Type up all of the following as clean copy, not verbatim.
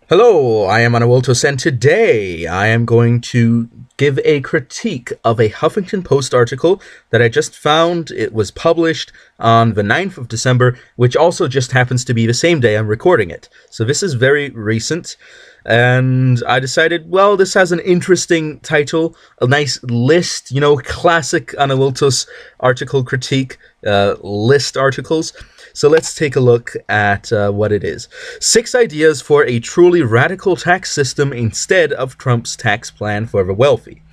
Hello, I am Anawiltos, and today I am going to give a critique of a Huffington Post article that I just found. It was published on the 9th of December, which also just happens to be the same day I'm recording it. So this is very recent, and I decided, well, this has an interesting title, a nice list, classic Anawiltos article critique, list articles. So let's take a look at what it is. 6 ideas for a truly radical tax system instead of Trump's tax plan for the wealthy.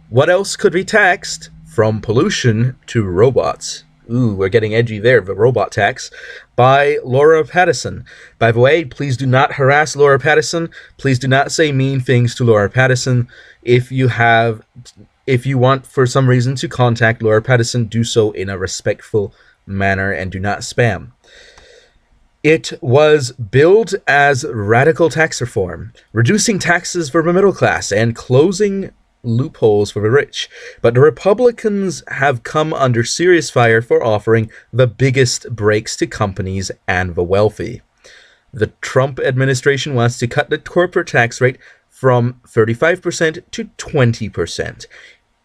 What else could be taxed? From pollution to robots. Ooh, we're getting edgy there, the robot tax. By Laura Patterson. By the way, please do not harass Laura Patterson. Please do not say mean things to Laura Patterson. If you want for some reason to contact Laura Patterson, do so in a respectful manner and do not spam. It was billed as radical tax reform, reducing taxes for the middle class and closing loopholes for the rich. But the Republicans have come under serious fire for offering the biggest breaks to companies and the wealthy. The Trump administration wants to cut the corporate tax rate from 35% to 20%.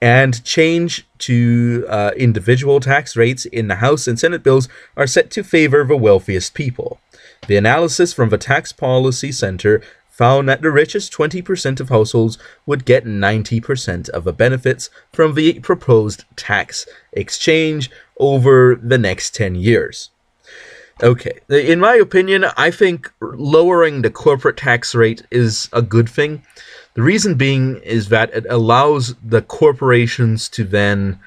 And change to individual tax rates in the House and Senate bills are set to favor the wealthiest people. The analysis from the Tax Policy Center found that the richest 20% of households would get 90% of the benefits from the proposed tax exchange over the next 10 years. Okay, in my opinion, I think lowering the corporate tax rate is a good thing. The reason being is that it allows the corporations to then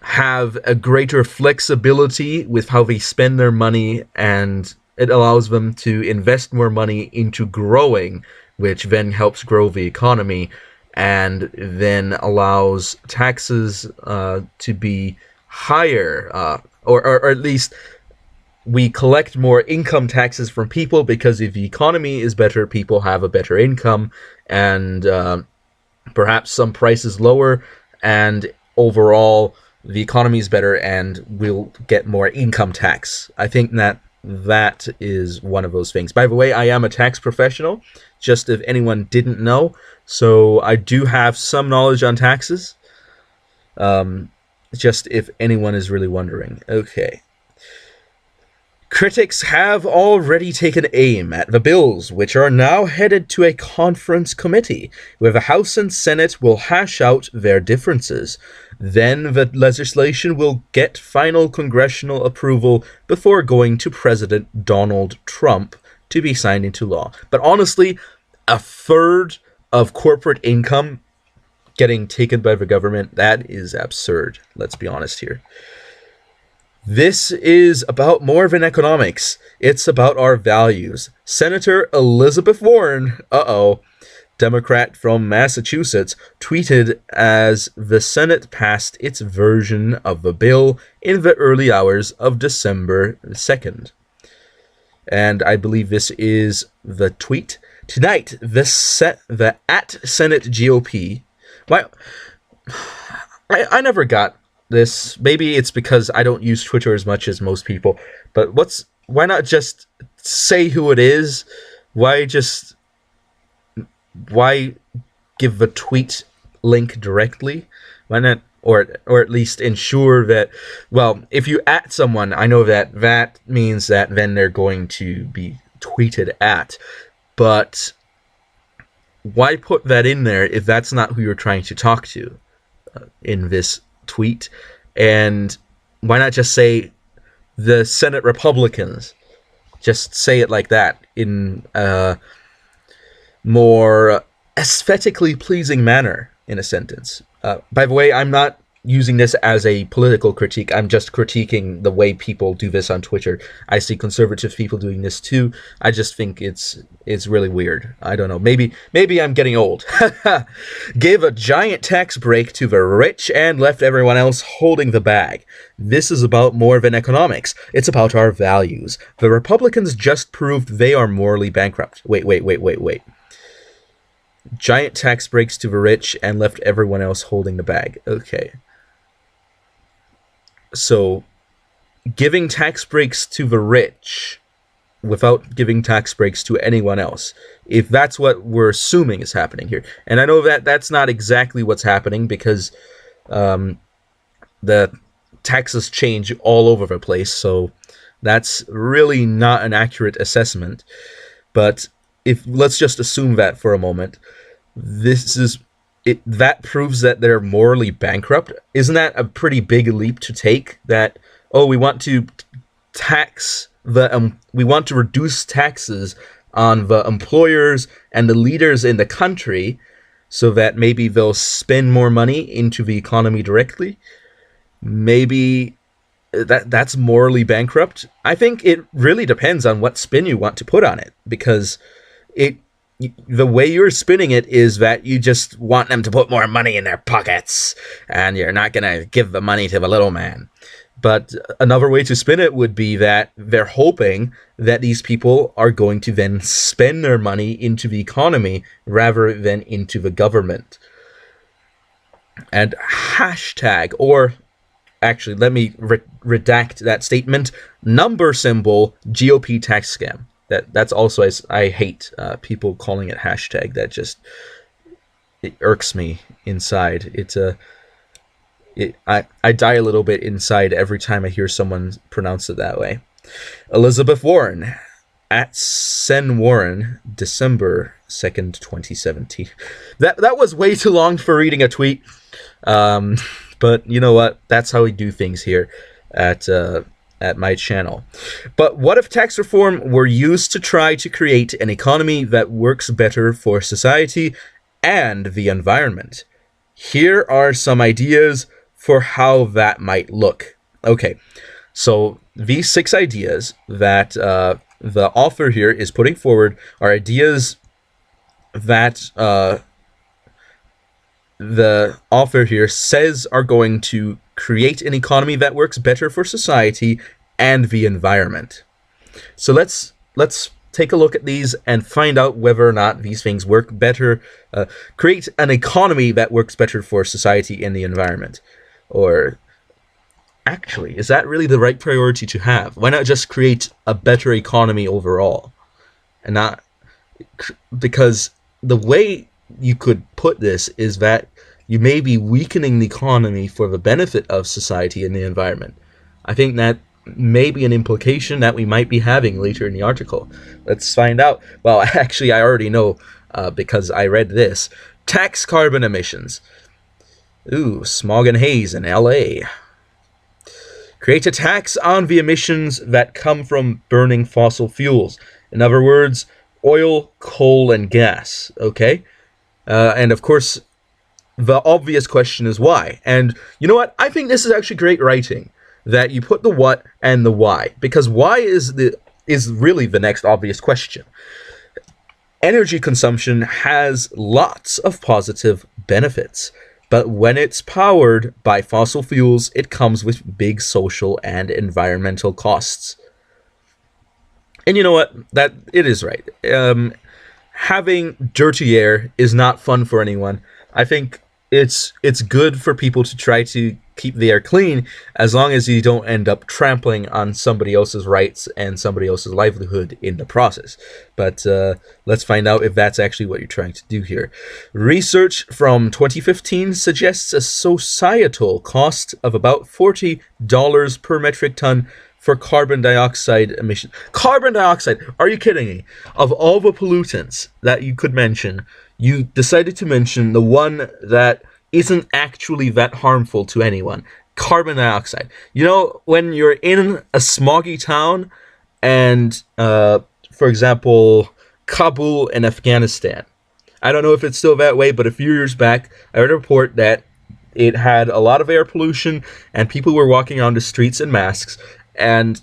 have a greater flexibility with how they spend their money, and it allows them to invest more money into growing, which then helps grow the economy and then allows taxes to be higher, or at least we collect more income taxes from people, because if the economy is better, people have a better income, and perhaps some prices lower, and overall the economy is better and we'll get more income tax. I think that is one of those things. By the way, I am a tax professional, just if anyone didn't know, so I do have some knowledge on taxes, just if anyone is really wondering. Okay. Critics have already taken aim at the bills, which are now headed to a conference committee, where the House and Senate will hash out their differences. Then the legislation will get final congressional approval before going to President Donald Trump to be signed into law. But honestly, a third of corporate income getting taken by the government, that is absurd. Let's be honest here. This is about more than economics. It's about our values. Senator Elizabeth Warren, Democrat from Massachusetts, tweeted as the Senate passed its version of the bill in the early hours of December 2nd. And I believe this is the tweet. Tonight, the at Senate GOP. Why? I never got this. Maybe it's because I don't use Twitter as much as most people, but why not just say who it is? Why give the tweet link directly? Why not, or at least ensure that, well, if you at someone, I know that means that then they're going to be tweeted at, but why put that in there if that's not who you're trying to talk to in this tweet? And why not just say the Senate Republicans? Just say it like that in a more aesthetically pleasing manner in a sentence. By the way, I'm not using this as a political critique. I'm just critiquing the way people do this on Twitter. I see conservative people doing this too. I just think it's really weird. I don't know. Maybe I'm getting old. Gave a giant tax break to the rich and left everyone else holding the bag. This is about more than economics. It's about our values. The Republicans just proved they are morally bankrupt. Wait. Giant tax breaks to the rich and left everyone else holding the bag. Okay. So, giving tax breaks to the rich without giving tax breaks to anyone else. If that's what we're assuming is happening here. And I know that that's not exactly what's happening, because the taxes change all over the place, so that's really not an accurate assessment. But if let's just assume that for a moment, this is it. That proves that they're morally bankrupt. Isn't that a pretty big leap to take? That, oh, we want to tax we want to reduce taxes on the employers and the leaders in the country, so that maybe they'll spend more money into the economy directly. Maybe that's morally bankrupt. I think it really depends on what spin you want to put on it, because the way you're spinning it is that you just want them to put more money in their pockets, and you're not going to give the money to the little man. But another way to spin it would be that they're hoping that these people are going to then spend their money into the economy rather than into the government. And hashtag, or actually, let me redact that statement, number symbol GOP tax scam. That's also, I hate people calling it hashtag. That just, it irks me inside. I die a little bit inside every time I hear someone pronounce it that way. Elizabeth Warren, at Sen Warren, December 2nd, 2017. That was way too long for reading a tweet. But you know what? That's how we do things here at my channel. But what if tax reform were used to try to create an economy that works better for society and the environment? Here are some ideas for how that might look. Okay, so these 6 ideas that the author here is putting forward are ideas that the author here says are going to create an economy that works better for society and the environment. So let's take a look at these and find out whether or not these things work better, create an economy that works better for society and the environment. Or actually, is that really the right priority to have? Why not just create a better economy overall? And not, because the way you could put this is that you may be weakening the economy for the benefit of society and the environment. I think that may be an implication that we might be having later in the article. Let's find out. Well, actually, I already know because I read this. Tax carbon emissions. Ooh, smog and haze in LA. Create a tax on the emissions that come from burning fossil fuels. In other words, oil, coal, and gas. Okay? And of course, the obvious question is why. And you know what? I think this is actually great writing, that you put the what and the why, because why is really the next obvious question. Energy consumption has lots of positive benefits, but when it's powered by fossil fuels, it comes with big social and environmental costs. And you know what? That it is right. Having dirty air is not fun for anyone. I think it's good for people to try to keep the air clean, as long as you don't end up trampling on somebody else's rights and somebody else's livelihood in the process. But let's find out if that's actually what you're trying to do here. Research from 2015 suggests a societal cost of about $40 per metric ton for carbon dioxide emissions. Carbon dioxide? Are you kidding me? Of all the pollutants that you could mention, you decided to mention the one that isn't actually that harmful to anyone. Carbon dioxide. You know, when you're in a smoggy town, and for example, Kabul in Afghanistan. I don't know if it's still that way, but a few years back, I read a report that it had a lot of air pollution, and people were walking on the streets in masks, and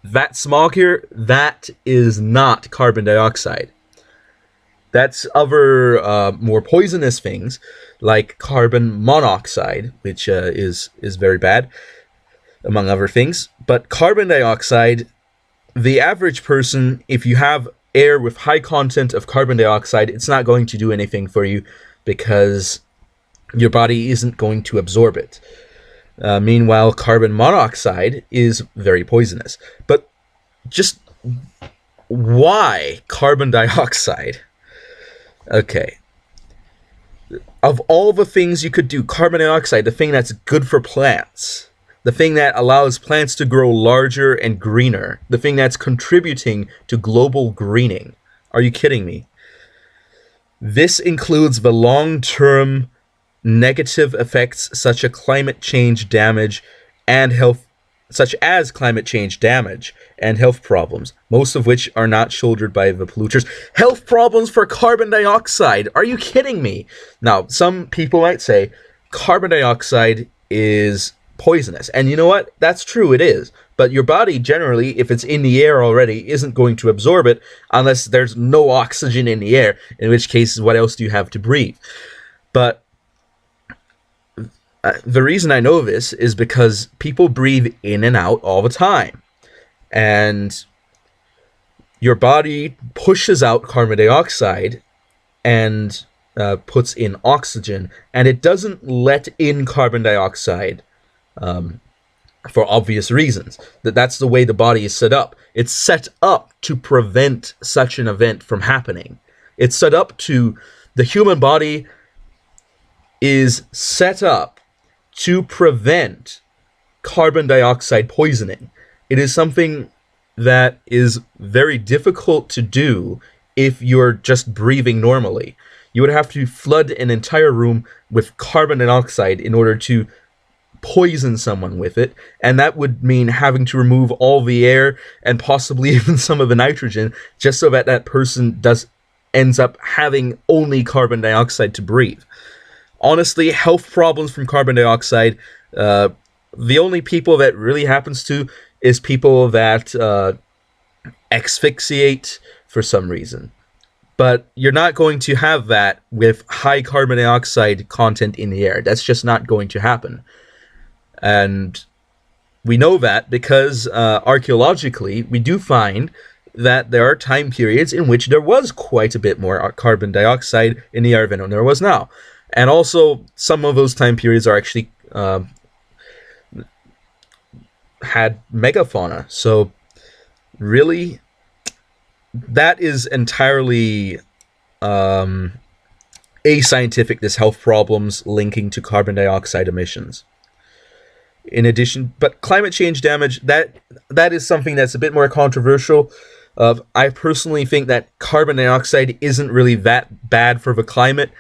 that smog here, that is not carbon dioxide. That's other more poisonous things, like carbon monoxide, which is very bad, among other things. But carbon dioxide, the average person, if you have air with high content of carbon dioxide, it's not going to do anything for you because your body isn't going to absorb it. Meanwhile, carbon monoxide is very poisonous. But just why carbon dioxide? Okay. Of all the things you could do, carbon dioxide, the thing that's good for plants, the thing that allows plants to grow larger and greener, the thing that's contributing to global greening. Are you kidding me? This includes the long-term negative effects such as climate change damage and health problems, most of which are not shouldered by the polluters. Health problems for carbon dioxide. Are you kidding me? Now, some people might say carbon dioxide is poisonous. And you know what? That's true, it is. But your body generally, if it's in the air already, isn't going to absorb it unless there's no oxygen in the air, in which case, what else do you have to breathe? But the reason I know this is because people breathe in and out all the time. And your body pushes out carbon dioxide and puts in oxygen. And it doesn't let in carbon dioxide for obvious reasons. That's the way the body is set up. It's set up to prevent such an event from happening. It's set up to... The human body is set up to prevent carbon dioxide poisoning. It is something that is very difficult to do if you're just breathing normally. You would have to flood an entire room with carbon dioxide in order to poison someone with it, and that would mean having to remove all the air and possibly even some of the nitrogen just so that that person ends up having only carbon dioxide to breathe. Honestly, health problems from carbon dioxide, the only people that really happens to is people that asphyxiate for some reason. But you're not going to have that with high carbon dioxide content in the air. That's just not going to happen. And we know that because archaeologically, we do find that there are time periods in which there was quite a bit more carbon dioxide in the air than there was now. And also, some of those time periods are actually had megafauna. So, really, that is entirely ascientific, this health problems linking to carbon dioxide emissions. In addition, but climate change damage, that is something that's a bit more controversial. I personally think that carbon dioxide isn't really that bad for the climate.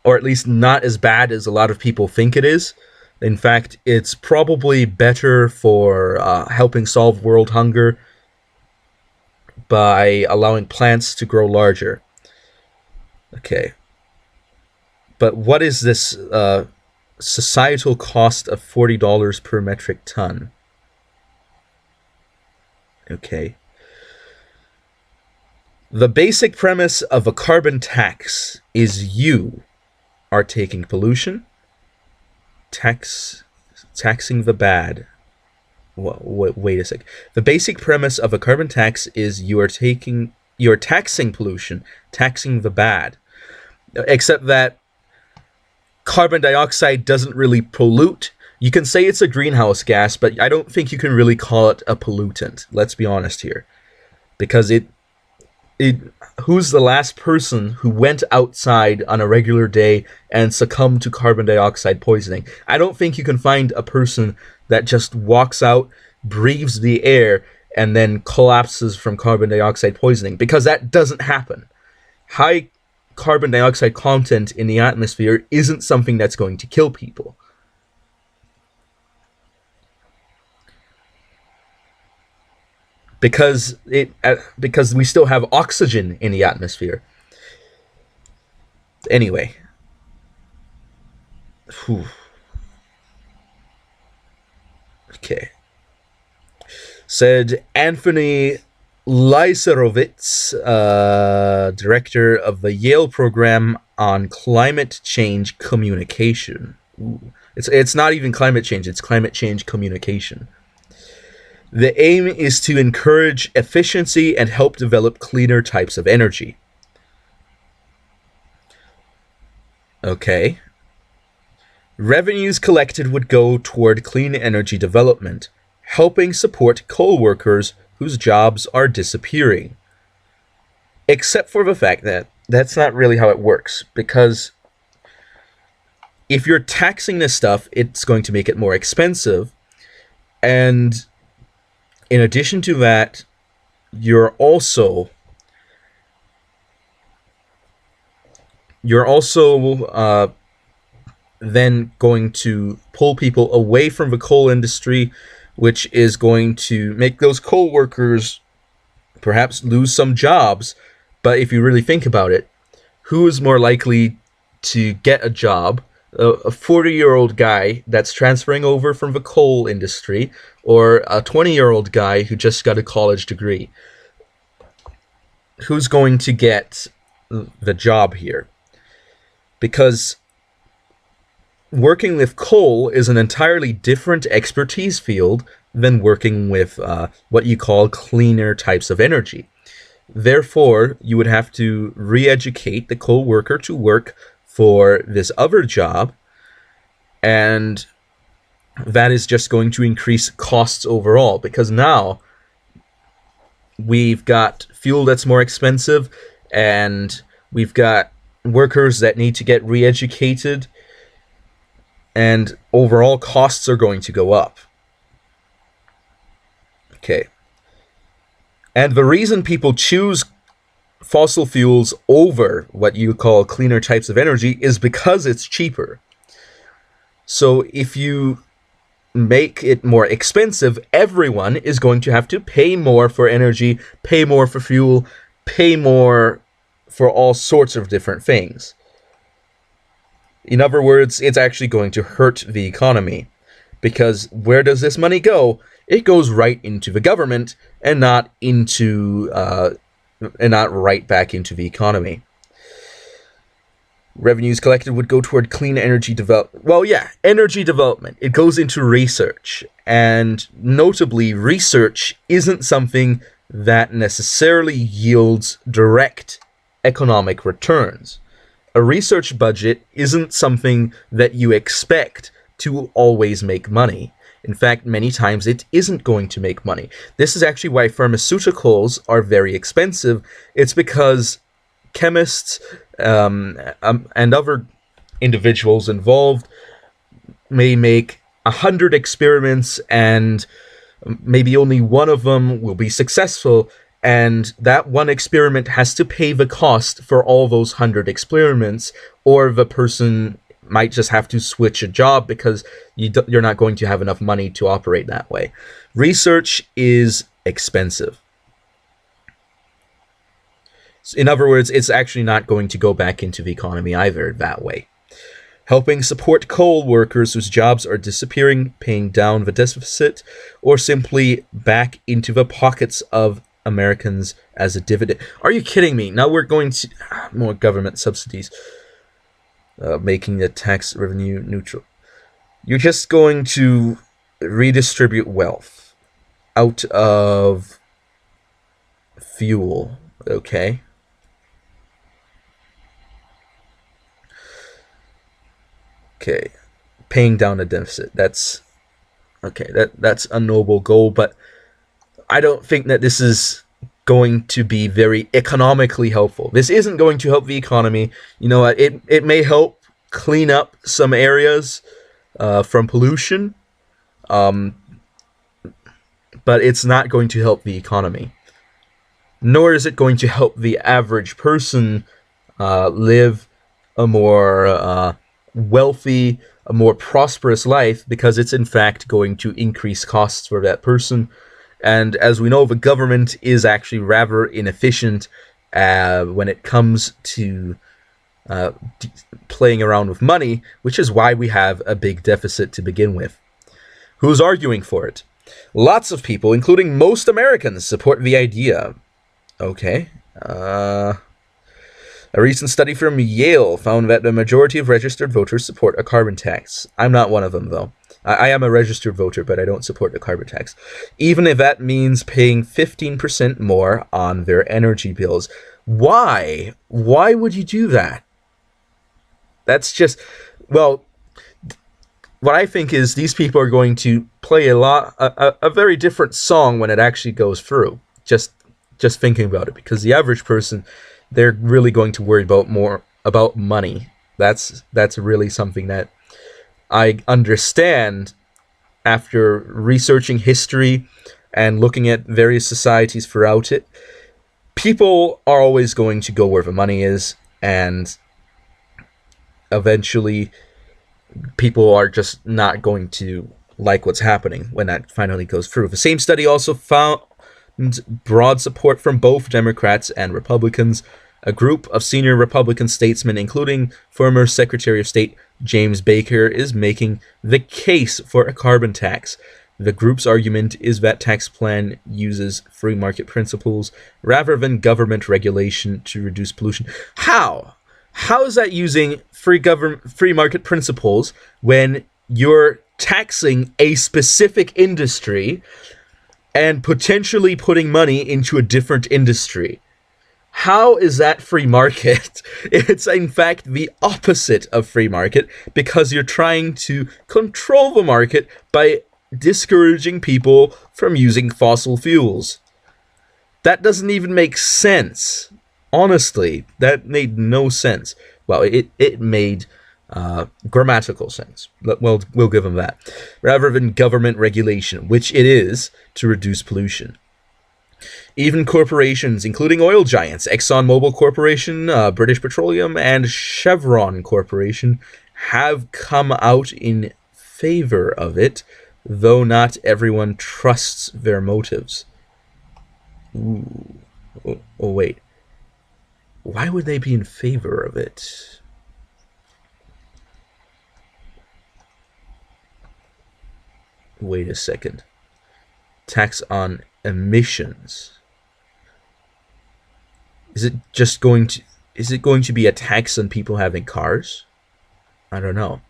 Or at least not as bad as a lot of people think it is. In fact, it's probably better for helping solve world hunger by allowing plants to grow larger. Okay. But what is this societal cost of $40 per metric ton? Okay. The basic premise of a carbon tax is you are taking pollution, taxing the bad. Wait a sec. The basic premise of a carbon tax is you are taxing pollution, taxing the bad. Except that carbon dioxide doesn't really pollute. You can say it's a greenhouse gas, but I don't think you can really call it a pollutant. Let's be honest here. Because who's the last person who went outside on a regular day and succumbed to carbon dioxide poisoning? I don't think you can find a person that just walks out, breathes the air, and then collapses from carbon dioxide poisoning, because that doesn't happen. High carbon dioxide content in the atmosphere isn't something that's going to kill people. Because we still have oxygen in the atmosphere. Anyway. Whew. Okay. Said Anthony Lyserowitz, director of the Yale program on climate change communication. Ooh. It's not even climate change, it's climate change communication. The aim is to encourage efficiency and help develop cleaner types of energy. Okay. Revenues collected would go toward clean energy development, helping support coal workers whose jobs are disappearing. Except for the fact that that's not really how it works, because if you're taxing this stuff, it's going to make it more expensive. And in addition to that, you're also then going to pull people away from the coal industry, which is going to make those coal workers perhaps lose some jobs. But if you really think about it, who is more likely to get a job? A 40-year-old guy that's transferring over from the coal industry, or a 20-year-old guy who just got a college degree? Who's going to get the job here? Because working with coal is an entirely different expertise field than working with what you call cleaner types of energy. Therefore, you would have to re-educate the coal worker to work for this other job, and that is just going to increase costs overall, because now we've got fuel that's more expensive, and we've got workers that need to get re-educated, and overall costs are going to go up. Okay. And the reason people choose fossil fuels over what you call cleaner types of energy is because it's cheaper. So if you make it more expensive, everyone is going to have to pay more for energy, pay more for fuel, pay more for all sorts of different things. In other words, it's actually going to hurt the economy, because where does this money go? It goes right into the government and not right back into the economy. Revenues collected would go toward clean energy development. Well, yeah, energy development. It goes into research. And notably, research isn't something that necessarily yields direct economic returns. A research budget isn't something that you expect to always make money. In fact, many times it isn't going to make money. This is actually why pharmaceuticals are very expensive. It's because chemists and other individuals involved may make 100 experiments, and maybe only one of them will be successful, and that one experiment has to pay the cost for all those 100 experiments, or the person might just have to switch a job because you're not going to have enough money to operate that way. Research is expensive. In other words, it's actually not going to go back into the economy either that way. Helping support coal workers whose jobs are disappearing, paying down the deficit, or simply back into the pockets of Americans as a dividend. Are you kidding me? Now we're going to more government subsidies. Making the tax revenue neutral. You're just going to redistribute wealth out of fuel, okay? Okay, paying down the deficit. That's okay. That's a noble goal, but I don't think that this is going to be very economically helpful. This isn't going to help the economy. You know what? It may help clean up some areas from pollution, but it's not going to help the economy. Nor is it going to help the average person live a more wealthy, a more prosperous life, because it's in fact going to increase costs for that person. And as we know, the government is actually rather inefficient when it comes to playing around with money, which is why we have a big deficit to begin with. Who's arguing for it? Lots of people, including most Americans, support the idea. Okay. A recent study from Yale found that the majority of registered voters support a carbon tax. I'm not one of them, though. I am a registered voter, but I don't support the carbon tax, even if that means paying 15% more on their energy bills. Why? Why would you do that? That's just, well, what I think is these people are going to play a very different song when it actually goes through. Just thinking about it, because the average person, they're really going to worry about more about money. That's really something that I understand after researching history and looking at various societies throughout it. People are always going to go where the money is, and eventually people are just not going to like what's happening when that finally goes through. The same study also found broad support from both Democrats and Republicans. A group of senior Republican statesmen, including former Secretary of State James Baker, is making the case for a carbon tax. The group's argument is that tax plan uses free market principles rather than government regulation to reduce pollution. How? How is that using free market principles when you're taxing a specific industry and potentially putting money into a different industry? How is that free market? It's in fact the opposite of free market, because you're trying to control the market by discouraging people from using fossil fuels. That doesn't even make sense. Honestly, that made no sense. Well, it made grammatical sense. Well, we'll give them that. Rather than government regulation, which it is, to reduce pollution. Even corporations, including oil giants, ExxonMobil Corporation, British Petroleum, and Chevron Corporation, have come out in favor of it, though not everyone trusts their motives. Ooh. Oh, wait. Why would they be in favor of it? Wait a second. Tax on emissions. Is it going to be a tax on people having cars? I don't know.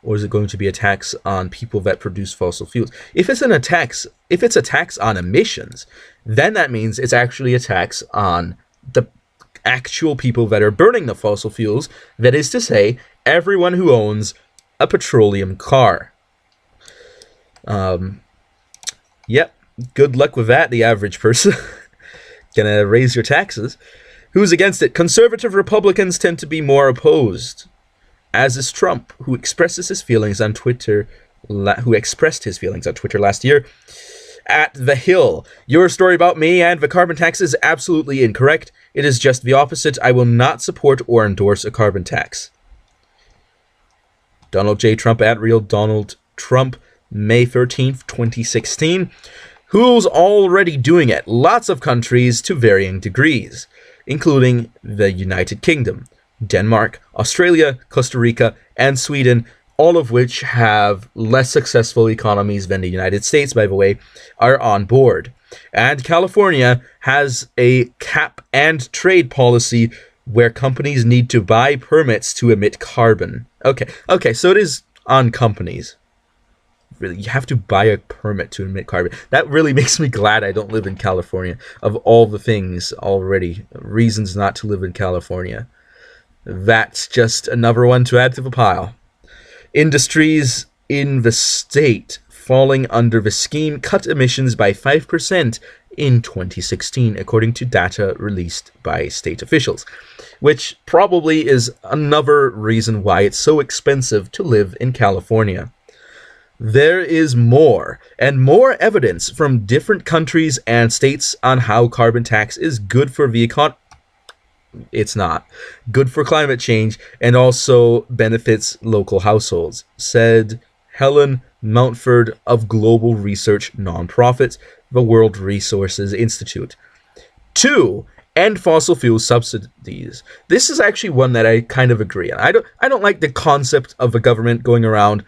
Or is it going to be a tax on people that produce fossil fuels? If it's a tax on emissions, then that means it's actually a tax on the actual people that are burning the fossil fuels. That is to say, everyone who owns a petroleum car. Yep. Good luck with that, the average person. Gonna raise your taxes. Who's against it? Conservative Republicans tend to be more opposed, as is Trump, who expressed his feelings on Twitter last year. At The Hill, your story about me and the carbon tax is absolutely incorrect. It is just the opposite. I will not support or endorse a carbon tax. Donald J. Trump at Real Donald Trump, May 13th, 2016. Who's already doing it? Lots of countries to varying degrees, including the United Kingdom, Denmark, Australia, Costa Rica, and Sweden, all of which have less successful economies than the United States, by the way, are on board. And California has a cap and trade policy where companies need to buy permits to emit carbon. Okay, so it is on companies. Really, you have to buy a permit to emit carbon. That really makes me glad I don't live in California. Of all the things already, reasons not to live in California. That's just another one to add to the pile. Industries in the state falling under the scheme cut emissions by 5% in 2016, according to data released by state officials, which probably is another reason why it's so expensive to live in California. There is more and more evidence from different countries and states on how carbon tax is good for the economy. It's not. Good for climate change and also benefits local households, said Helen Mountford of global research nonprofit, the World Resources Institute. 2. End fossil fuel subsidies. This is actually one that I kind of agree on. I don't like the concept of a government going around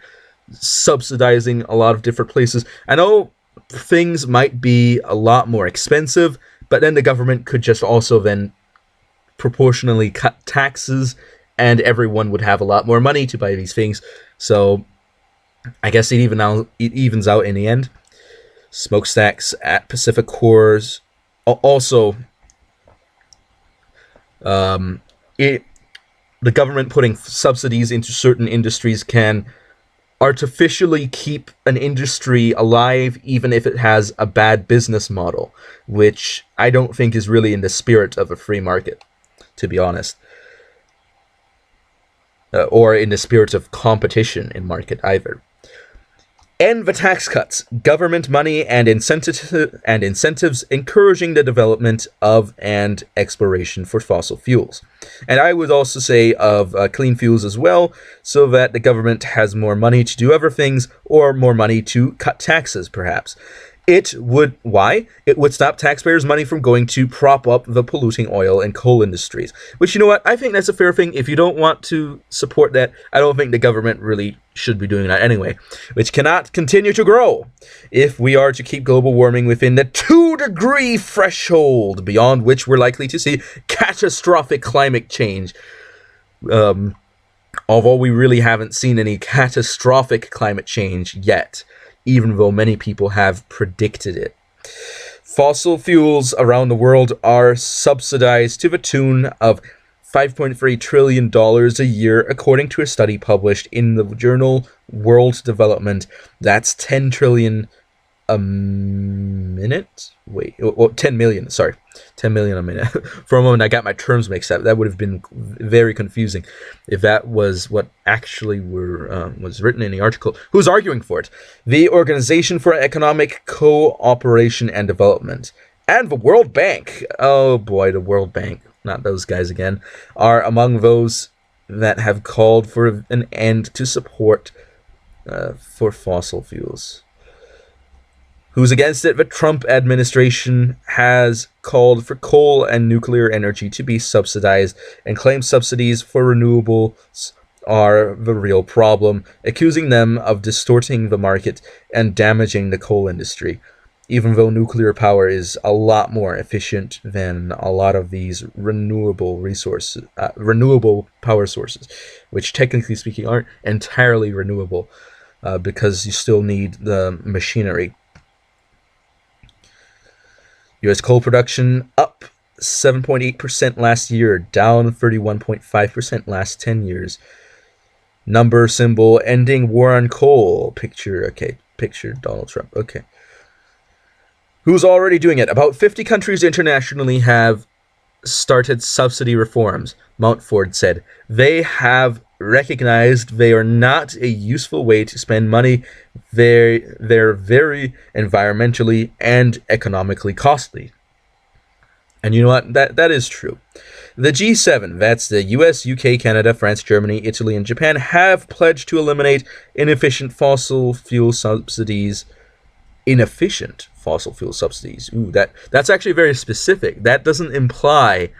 subsidizing a lot of different places. I know things might be a lot more expensive, but then the government could just also then proportionally cut taxes, and everyone would have a lot more money to buy these things. So I guess it evens out in the end. Smokestacks at Pacific Cores. Also, the government putting subsidies into certain industries can artificially keep an industry alive even if it has a bad business model, which I don't think is really in the spirit of a free market, to be honest. Or in the spirit of competition in market either. End the tax cuts, government money and incentives encouraging the development of and exploration for fossil fuels. And I would also say of clean fuels as well, so that the government has more money to do other things or more money to cut taxes, perhaps. Why? It would stop taxpayers' money from going to prop up the polluting oil and coal industries. Which, you know what, I think that's a fair thing. If you don't want to support that, I don't think the government really should be doing that anyway. Which cannot continue to grow if we are to keep global warming within the 2-degree threshold, beyond which we're likely to see catastrophic climate change. Although we really haven't seen any catastrophic climate change yet, even though many people have predicted it. Fossil fuels around the world are subsidized to the tune of $5.3 trillion a year, according to a study published in the journal World Development. That's 10 trillion a minute? Wait, 10 million, sorry. 10 million a minute. For a moment, I got my terms mixed up. That would have been very confusing if that was what actually was written in the article. Who's arguing for it? The Organization for Economic Cooperation and Development and the World Bank. Oh boy, the World Bank, not those guys again, are among those that have called for an end to support for fossil fuels. Who's against it? The Trump administration has called for coal and nuclear energy to be subsidized and claims subsidies for renewables are the real problem, accusing them of distorting the market and damaging the coal industry, even though nuclear power is a lot more efficient than a lot of these renewable power sources, which technically speaking aren't entirely renewable because you still need the machinery. U.S. coal production up 7.8% last year, down 31.5% last 10 years. Number symbol ending war on coal. Picture Donald Trump. Okay. Who's already doing it? About 50 countries internationally have started subsidy reforms, Mountford said. They have recognized they are not a useful way to spend money. They're very environmentally and economically costly. And you know what? That is true. The G7, that's the US, UK, Canada, France, Germany, Italy, and Japan, have pledged to eliminate inefficient fossil fuel subsidies. Inefficient fossil fuel subsidies. Ooh, that's actually very specific. That doesn't imply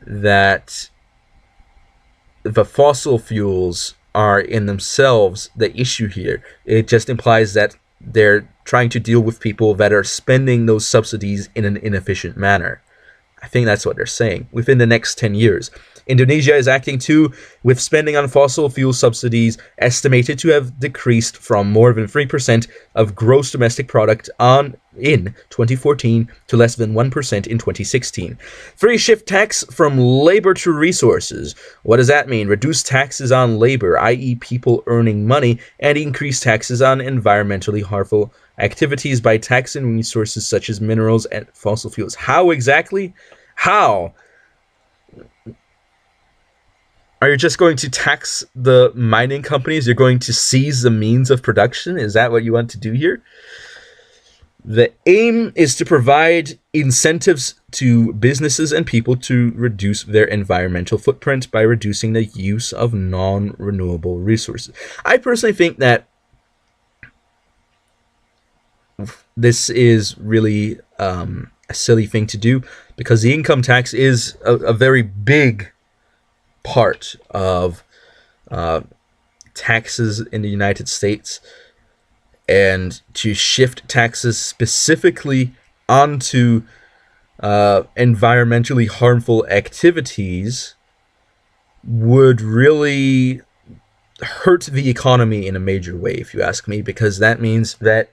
that the fossil fuels are in themselves the issue here. It just implies that they're trying to deal with people that are spending those subsidies in an inefficient manner. I think that's what they're saying. Within the next 10 years. Indonesia is acting too, with spending on fossil fuel subsidies estimated to have decreased from more than 3% of gross domestic product in 2014 to less than 1% in 2016. Free shift tax from labor to resources. What does that mean? Reduce taxes on labor, i.e. people earning money, and increase taxes on environmentally harmful activities by taxing resources such as minerals and fossil fuels. How exactly? How? Are you just going to tax the mining companies? You're going to seize the means of production? Is that what you want to do here? The aim is to provide incentives to businesses and people to reduce their environmental footprint by reducing the use of non-renewable resources. I personally think that this is really a silly thing to do because the income tax is a very big part of taxes in the United States, and to shift taxes specifically onto environmentally harmful activities would really hurt the economy in a major way, if you ask me, because that means that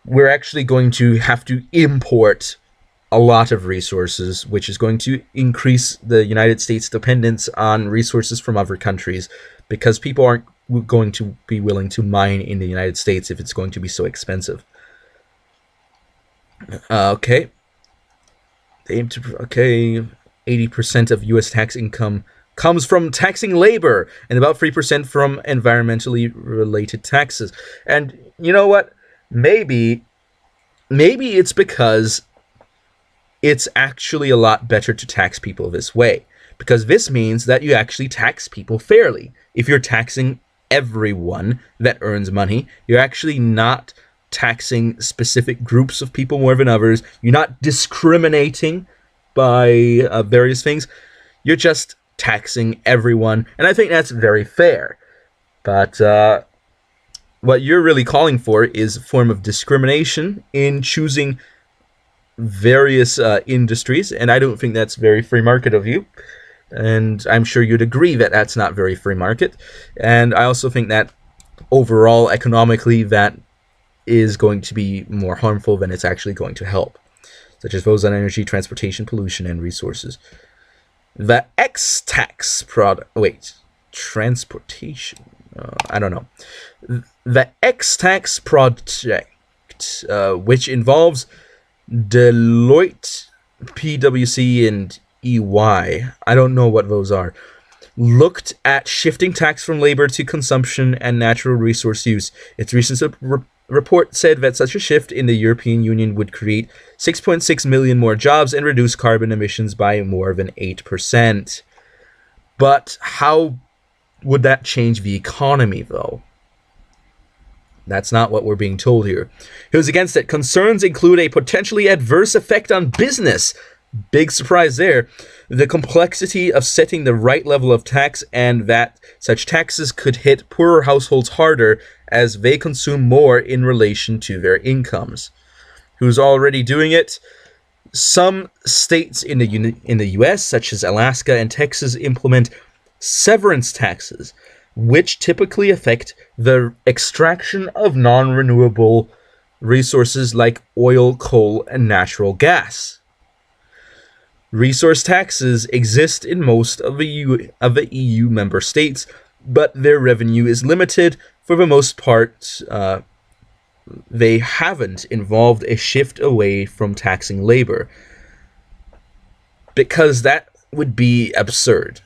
we're actually going to have to import a lot of resources, which is going to increase the United States' dependence on resources from other countries, because people aren't going to be willing to mine in the United States if it's going to be so expensive. Okay. They aim to, okay, 80% of U.S. tax income comes from taxing labor and about 3% from environmentally related taxes. And you know what? Maybe it's because it's actually a lot better to tax people this way. Because this means that you actually tax people fairly. If you're taxing everyone that earns money, you're actually not taxing specific groups of people more than others. You're not discriminating by various things. You're just taxing everyone. And I think that's very fair. But what you're really calling for is a form of discrimination in choosing various industries. And I don't think that's very free market of you. And I'm sure you'd agree that that's not very free market. And I also think that overall, economically, that is going to be more harmful than it's actually going to help, such as those on energy, transportation, pollution, and resources. The X-Tax product... Wait, transportation... I don't know. The X-Tax project, which involves Deloitte, PwC, and EY, I don't know what those are, looked at shifting tax from labor to consumption and natural resource use. Its recent report said that such a shift in the European Union would create 6.6 million more jobs and reduce carbon emissions by more than 8%. But how would that change the economy, though? That's not what we're being told here. Who's against it? Concerns include a potentially adverse effect on business. Big surprise there. The complexity of setting the right level of tax, and that such taxes could hit poorer households harder as they consume more in relation to their incomes. Who's already doing it? Some states in the U.S., such as Alaska and Texas, implement severance taxes, which typically affect the extraction of non-renewable resources like oil, coal, and natural gas. Resource taxes exist in most of the EU member states, but their revenue is limited. For the most part, they haven't involved a shift away from taxing labor, because that would be absurd.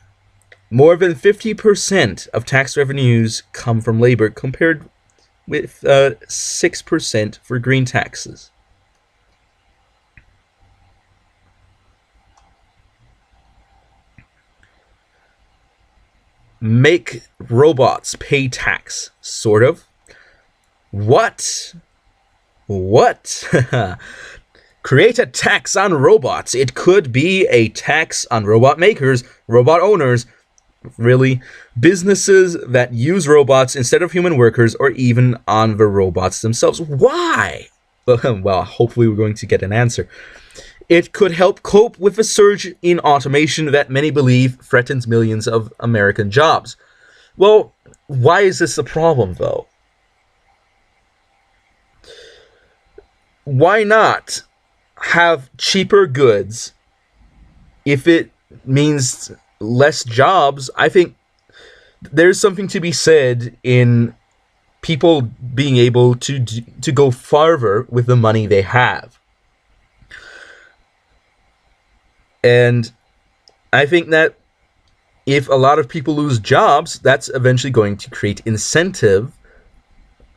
More than 50% of tax revenues come from labor, compared with 6% for green taxes. Make robots pay tax, sort of. What? Create a tax on robots. It could be a tax on robot makers, robot owners, really, businesses that use robots instead of human workers, or even on the robots themselves. Why? Well, hopefully we're going to get an answer. It could help cope with the surge in automation that many believe threatens millions of American jobs. Well, why is this a problem, though? Why not have cheaper goods if it means less jobs? I think there's something to be said in people being able to go farther with the money they have. And I think that if a lot of people lose jobs, that's eventually going to create incentive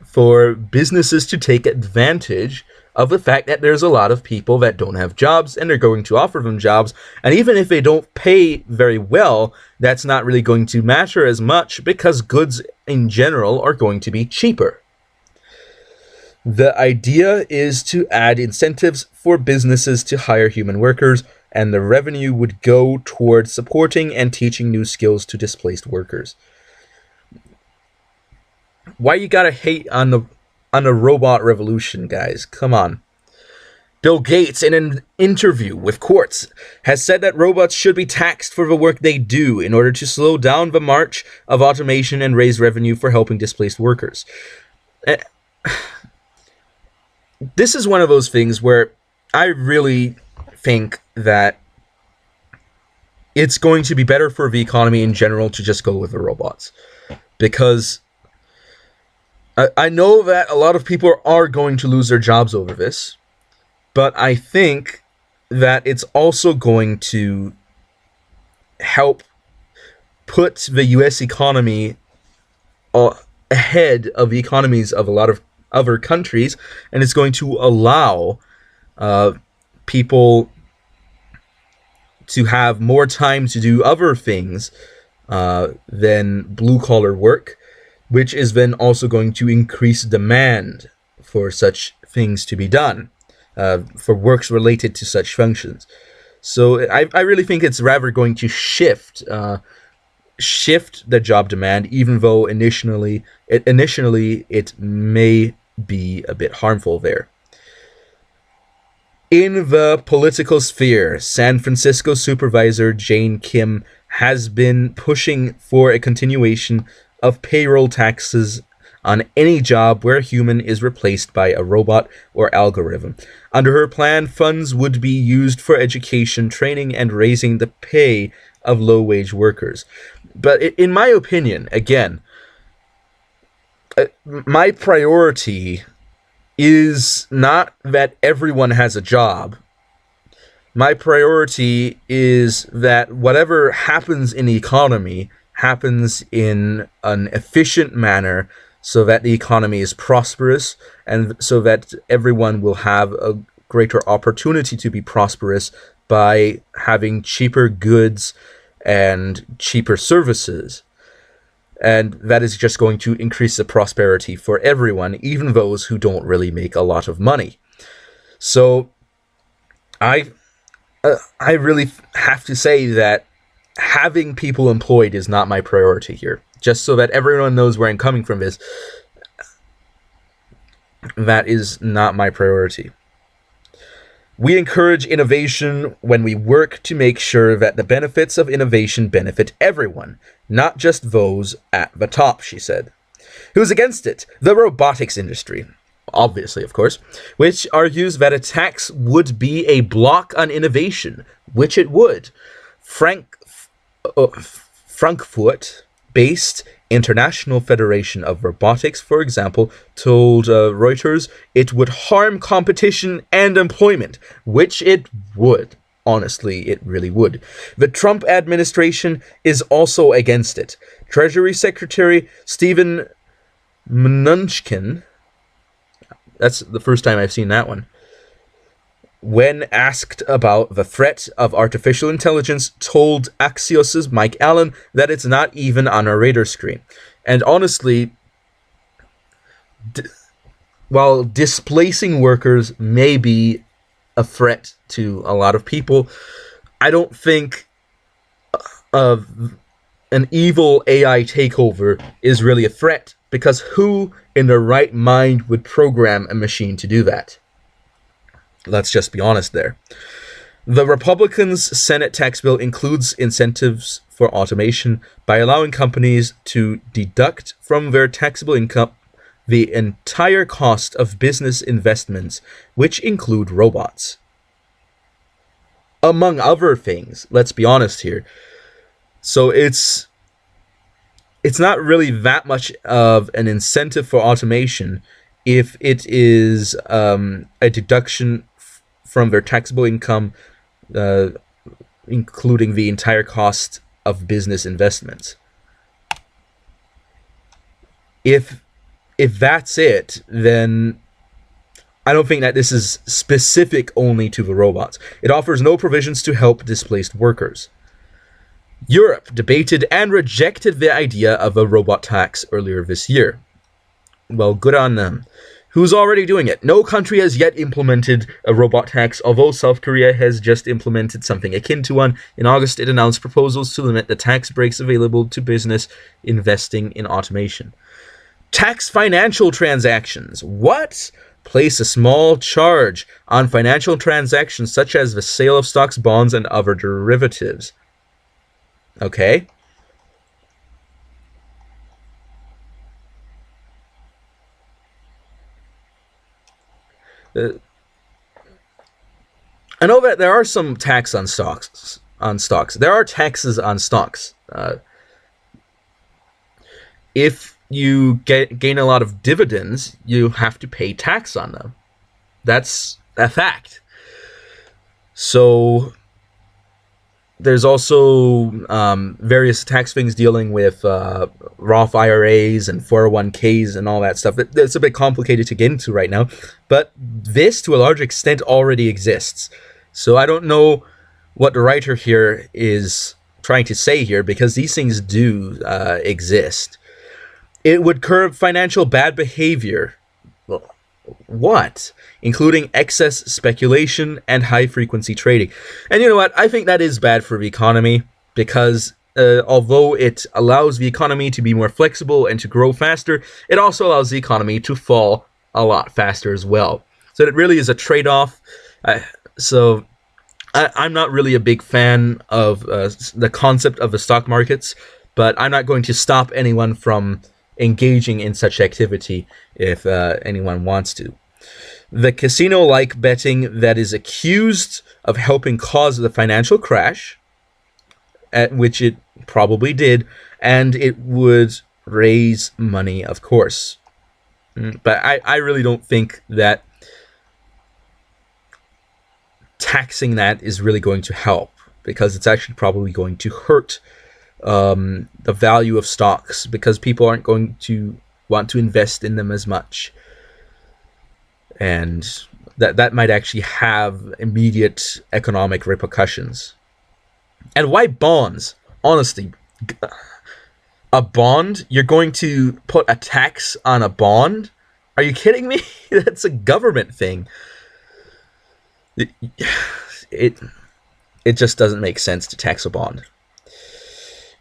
for businesses to take advantage of the fact that there's a lot of people that don't have jobs, and they're going to offer them jobs. And even if they don't pay very well, that's not really going to matter as much, because goods in general are going to be cheaper. The idea is to add incentives for businesses to hire human workers, and the revenue would go towards supporting and teaching new skills to displaced workers. Why you gotta hate on the robot revolution, guys? Come on. Bill Gates, in an interview with Quartz, has said that robots should be taxed for the work they do in order to slow down the march of automation and raise revenue for helping displaced workers. This is one of those things where I really think that it's going to be better for the economy in general to just go with the robots, because I know that a lot of people are going to lose their jobs over this, but I think that it's also going to help put the US economy ahead of the economies of a lot of other countries, and it's going to allow people to have more time to do other things than blue collar work, which is then also going to increase demand for such things to be done, for works related to such functions. So I really think it's rather going to shift the job demand, even though initially it may be a bit harmful there. In the political sphere, San Francisco Supervisor Jane Kim has been pushing for a continuation of payroll taxes on any job where a human is replaced by a robot or algorithm. Under her plan, funds would be used for education, training, and raising the pay of low-wage workers. But in my opinion, again, my priority is not that everyone has a job. My priority is that whatever happens in the economy happens in an efficient manner so that the economy is prosperous and so that everyone will have a greater opportunity to be prosperous by having cheaper goods and cheaper services. And that is just going to increase the prosperity for everyone, even those who don't really make a lot of money. So I really have to say that having people employed is not my priority here. Just so that everyone knows where I'm coming from is, that is not my priority. We encourage innovation when we work to make sure that the benefits of innovation benefit everyone, not just those at the top, she said. Who's against it? The robotics industry. Obviously, of course, which argues that a tax would be a block on innovation, which it would. Frankfurt-based International Federation of Robotics, for example, told Reuters it would harm competition and employment, which it would. Honestly, it really would. The Trump administration is also against it. Treasury Secretary Steven Mnuchin, that's the first time I've seen that one, when asked about the threat of artificial intelligence, told Axios' Mike Allen that it's not even on our radar screen. And honestly, while displacing workers may be a threat to a lot of people, I don't think an evil AI takeover is really a threat, because who in their right mind would program a machine to do that? Let's just be honest there. The Republicans' Senate tax bill includes incentives for automation by allowing companies to deduct from their taxable income the entire cost of business investments, which include robots. Among other things, let's be honest here. So it's not really that much of an incentive for automation if it is a deduction from their taxable income, including the entire cost of business investments. If that's it, then I don't think that this is specific only to the robots. It offers no provisions to help displaced workers. Europe debated and rejected the idea of a robot tax earlier this year. Well, good on them. Who's already doing it? No country has yet implemented a robot tax, although South Korea has just implemented something akin to one. In August, it announced proposals to limit the tax breaks available to business investing in automation. Tax financial transactions. What? Place a small charge on financial transactions such as the sale of stocks, bonds, and other derivatives. Okay. I know that there are some tax on stocks. There are taxes on stocks. If you gain a lot of dividends, you have to pay tax on them. That's a fact. So there's also various tax things dealing with Roth IRAs and 401ks and all that stuff. It's a bit complicated to get into right now, but this, to a large extent, already exists. So I don't know what the writer here is trying to say here, because these things do exist. It would curb financial bad behavior. Well, what? Including excess speculation and high-frequency trading. And you know what? I think that is bad for the economy, because although it allows the economy to be more flexible and to grow faster, it also allows the economy to fall a lot faster as well. So it really is a trade-off. So I'm not really a big fan of the concept of the stock markets, but I'm not going to stop anyone from engaging in such activity if anyone wants to. The casino-like betting that is accused of helping cause the financial crash, at which it probably did, and it would raise money, of course. But I really don't think that taxing that is really going to help, because it's actually probably going to hurt the value of stocks, because people aren't going to want to invest in them as much. And that might actually have immediate economic repercussions. And why bonds? Honestly, a bond? You're going to put a tax on a bond? Are you kidding me? That's a government thing. It just doesn't make sense to tax a bond.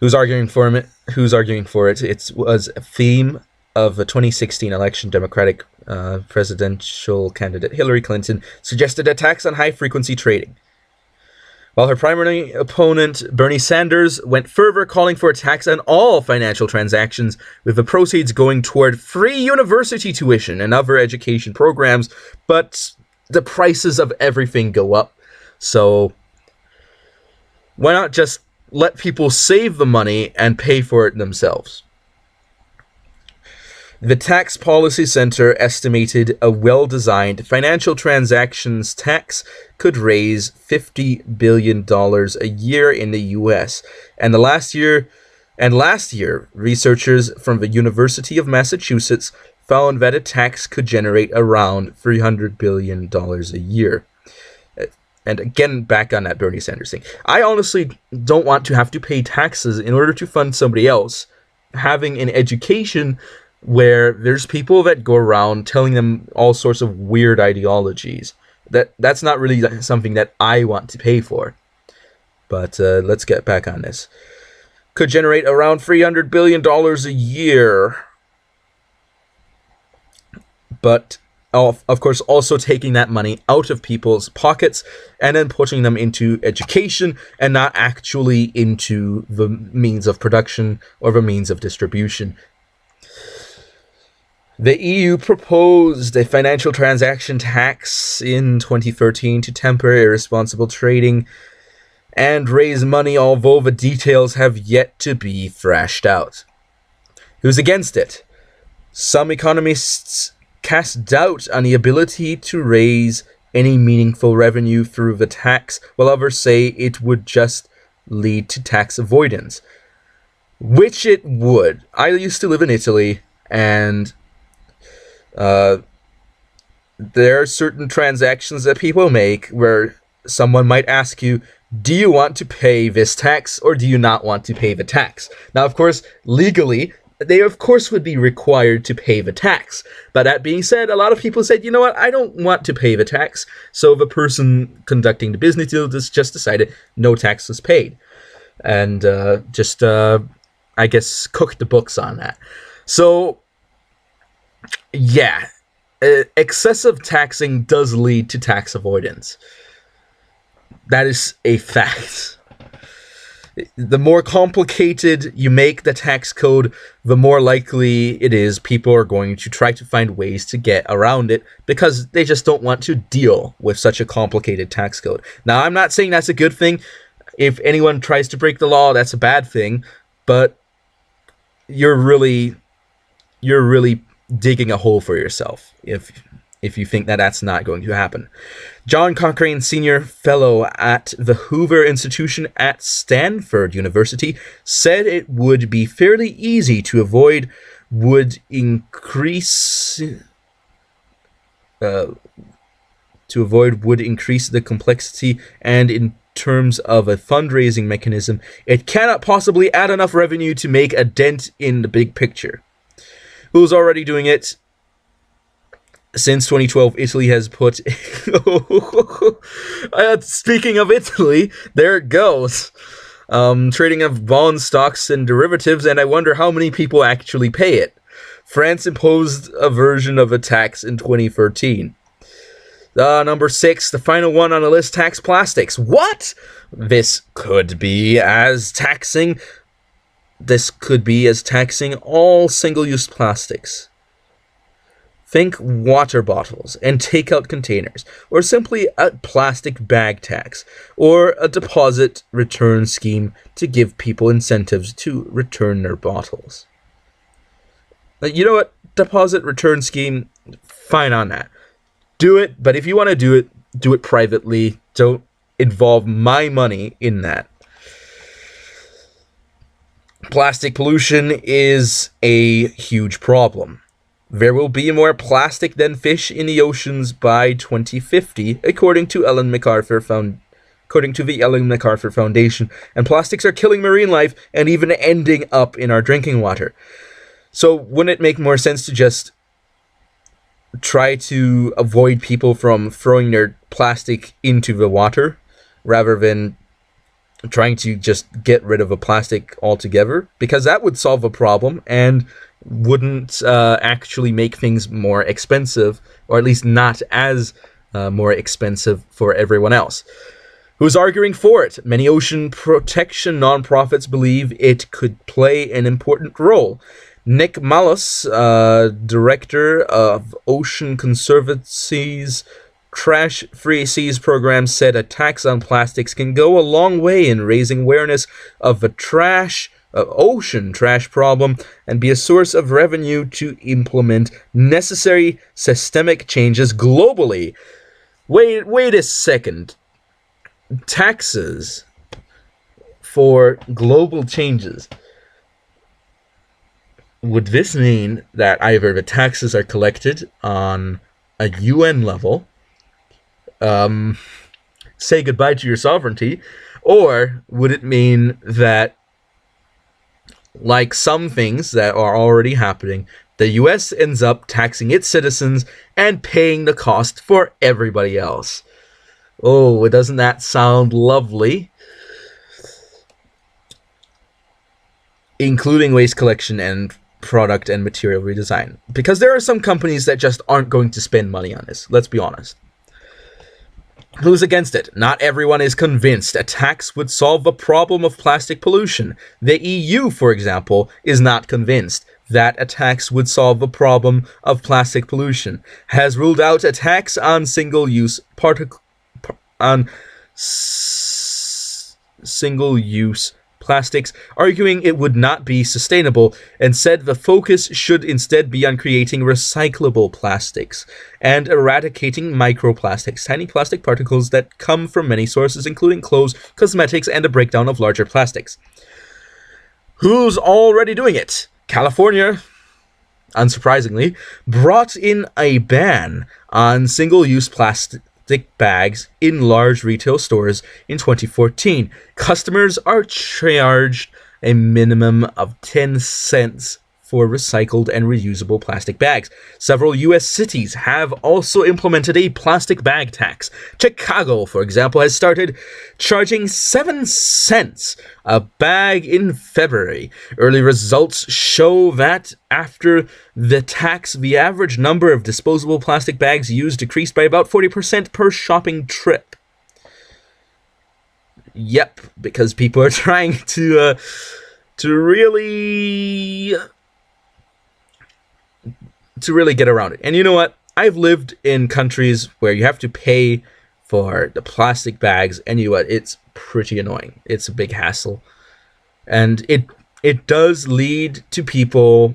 Who's arguing for it? It was a theme of the 2016 election. Democratic presidential candidate Hillary Clinton suggested a tax on high-frequency trading, while her primary opponent Bernie Sanders went further, calling for a tax on all financial transactions, with the proceeds going toward free university tuition and other education programs. But the prices of everything go up, so why not just let people save the money and pay for it themselves? The Tax Policy Center estimated a well-designed financial transactions tax could raise $50 billion a year in the U.S. And last year, researchers from the University of Massachusetts found that a tax could generate around $300 billion a year. And again, back on that Bernie Sanders thing. I honestly don't want to have to pay taxes in order to fund somebody else having an education where there's people that go around telling them all sorts of weird ideologies. That's not really something that I want to pay for. But let's get back on this. Could generate around $300 billion a year. But, of course, also taking that money out of people's pockets and then putting them into education and not actually into the means of production or the means of distribution. The EU proposed a financial transaction tax in 2013 to temper irresponsible trading and raise money, although the details have yet to be thrashed out. Who's against it? Some economists cast doubt on the ability to raise any meaningful revenue through the tax, while others say it would just lead to tax avoidance. Which it would. I used to live in Italy, and there are certain transactions that people make where someone might ask you, do you want to pay this tax or do you not want to pay the tax? Now, of course, legally, they of course would be required to pay the tax. But that being said, a lot of people said, you know what, I don't want to pay the tax. So the person conducting the business deal just decided no tax was paid. And I guess, cooked the books on that. So, yeah, excessive taxing does lead to tax avoidance. That is a fact. The more complicated you make the tax code, the more likely it is people are going to try to find ways to get around it because they just don't want to deal with such a complicated tax code. Now, I'm not saying that's a good thing. If anyone tries to break the law, that's a bad thing. But you're really you're really digging a hole for yourself if you think that that's not going to happen. John Cochrane, Senior Fellow at the Hoover Institution at Stanford University, said it would be fairly easy to avoid would increase the complexity, and in terms of a fundraising mechanism, it cannot possibly add enough revenue to make a dent in the big picture. Who's already doing it? Since 2012, Italy has put... Speaking of Italy, there it goes. Trading of bond stocks and derivatives, and I wonder how many people actually pay it. France imposed a version of a tax in 2013. Number 6, the final one on the list, tax plastics. What? This could be as taxing all single-use plastics. Think water bottles and takeout containers, or simply a plastic bag tax, or a deposit return scheme to give people incentives to return their bottles. You know what? Deposit return scheme, fine on that. Do it, but if you want to do it privately. Don't involve my money in that. Plastic pollution is a huge problem. There will be more plastic than fish in the oceans by 2050, according to the Ellen MacArthur Foundation, and plastics are killing marine life and even ending up in our drinking water. So wouldn't it make more sense to just try to avoid people from throwing their plastic into the water rather than trying to just get rid of a plastic altogether? Because that would solve a problem and wouldn't actually make things more expensive, or at least not as more expensive for everyone else. Who's arguing for it? Many ocean protection nonprofits believe it could play an important role. Nick Malus, director of Ocean Conservancy's Trash-Free Seas program, said a tax on plastics can go a long way in raising awareness of the ocean trash problem and be a source of revenue to implement necessary systemic changes globally. Wait a second. Taxes for global changes. Would this mean that either the taxes are collected on a UN level, say goodbye to your sovereignty, or would it mean that, like some things that are already happening, the US ends up taxing its citizens and paying the cost for everybody else? Oh, doesn't that sound lovely? Including waste collection and product and material redesign. Because there are some companies that just aren't going to spend money on this. Let's be honest. Who's against it? Not everyone is convinced a tax would solve the problem of plastic pollution. The EU, for example, is not convinced that a tax would solve the problem of plastic pollution. Has ruled out a tax on single-use plastics, arguing it would not be sustainable, and said the focus should instead be on creating recyclable plastics and eradicating microplastics, tiny plastic particles that come from many sources, including clothes, cosmetics, and the breakdown of larger plastics. Who's already doing it? California, unsurprisingly, brought in a ban on single-use plastic bags in large retail stores in 2014. Customers are charged a minimum of 10 cents for recycled and reusable plastic bags. Several U.S. cities have also implemented a plastic bag tax. Chicago, for example, has started charging 7 cents a bag in February. Early results show that after the tax, the average number of disposable plastic bags used decreased by about 40% per shopping trip. Yep, because people are trying to really get around it. And you know what? I've lived in countries where you have to pay for the plastic bags, and you know what? It's pretty annoying. It's a big hassle. And it does lead to people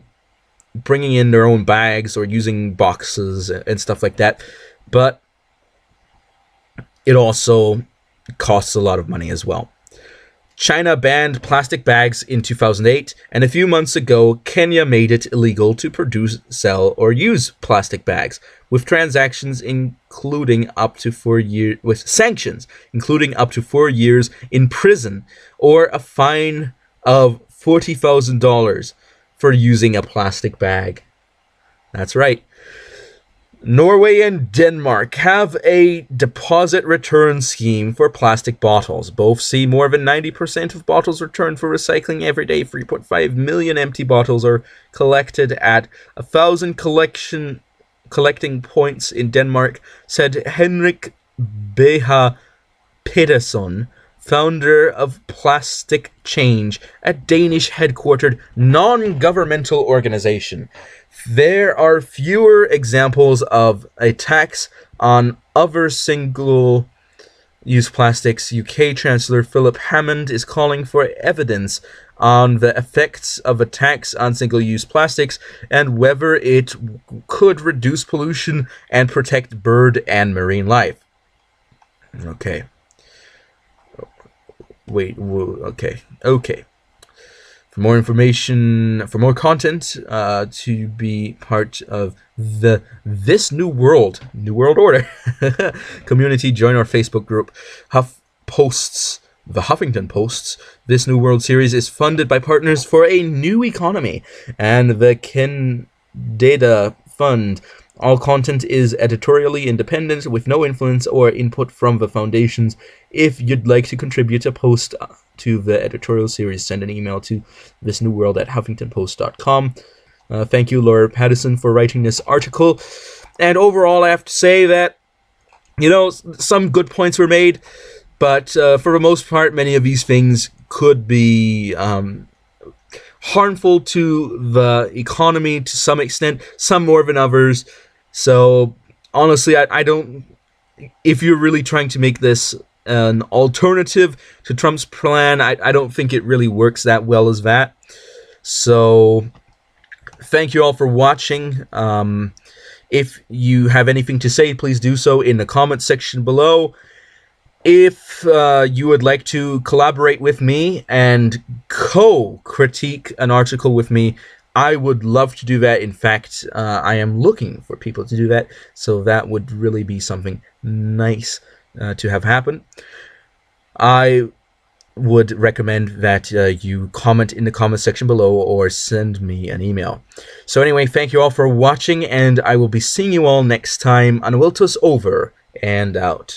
bringing in their own bags or using boxes and stuff like that. But it also costs a lot of money as well. China banned plastic bags in 2008, and a few months ago, Kenya made it illegal to produce, sell, or use plastic bags, with transactions including up to 4 years, with sanctions including up to 4 years in prison or a fine of $40,000 for using a plastic bag. That's right. Norway and Denmark have a deposit return scheme for plastic bottles. Both see more than 90% of bottles returned for recycling every day. 3.5 million empty bottles are collected at 1,000 collecting points in Denmark, said Henrik Beha Pedersen, founder of Plastic Change, a Danish headquartered non-governmental organization. There are fewer examples of a tax on other single-use plastics. UK Chancellor Philip Hammond is calling for evidence on the effects of a tax on single-use plastics and whether it could reduce pollution and protect bird and marine life. Okay. Wait, okay. For more information, for more content, to be part of This New World Order community, join our Facebook group, the Huffington Post's This New World series is funded by Partners for a New Economy and the Kendeda Fund. All content is editorially independent with no influence or input from the foundations. If you'd like to contribute a post to the editorial series, send an email to thisnewworld@huffingtonpost.com. Thank you, Laura Pattison, for writing this article. And overall, I have to say that, some good points were made, but for the most part, many of these things could be harmful to the economy to some extent, some more than others. So honestly, I don't, if you're really trying to make this an alternative to Trump's plan, I don't think it really works that well as that. So thank you all for watching. If you have anything to say, please do so in the comments section below. If you would like to collaborate with me and co-critique an article with me, I would love to do that. In fact, I am looking for people to do that, so that would really be something nice to have happen. I would recommend that you comment in the comment section below or send me an email. So anyway, thank you all for watching, and I will be seeing you all next time on Wiltus over and out.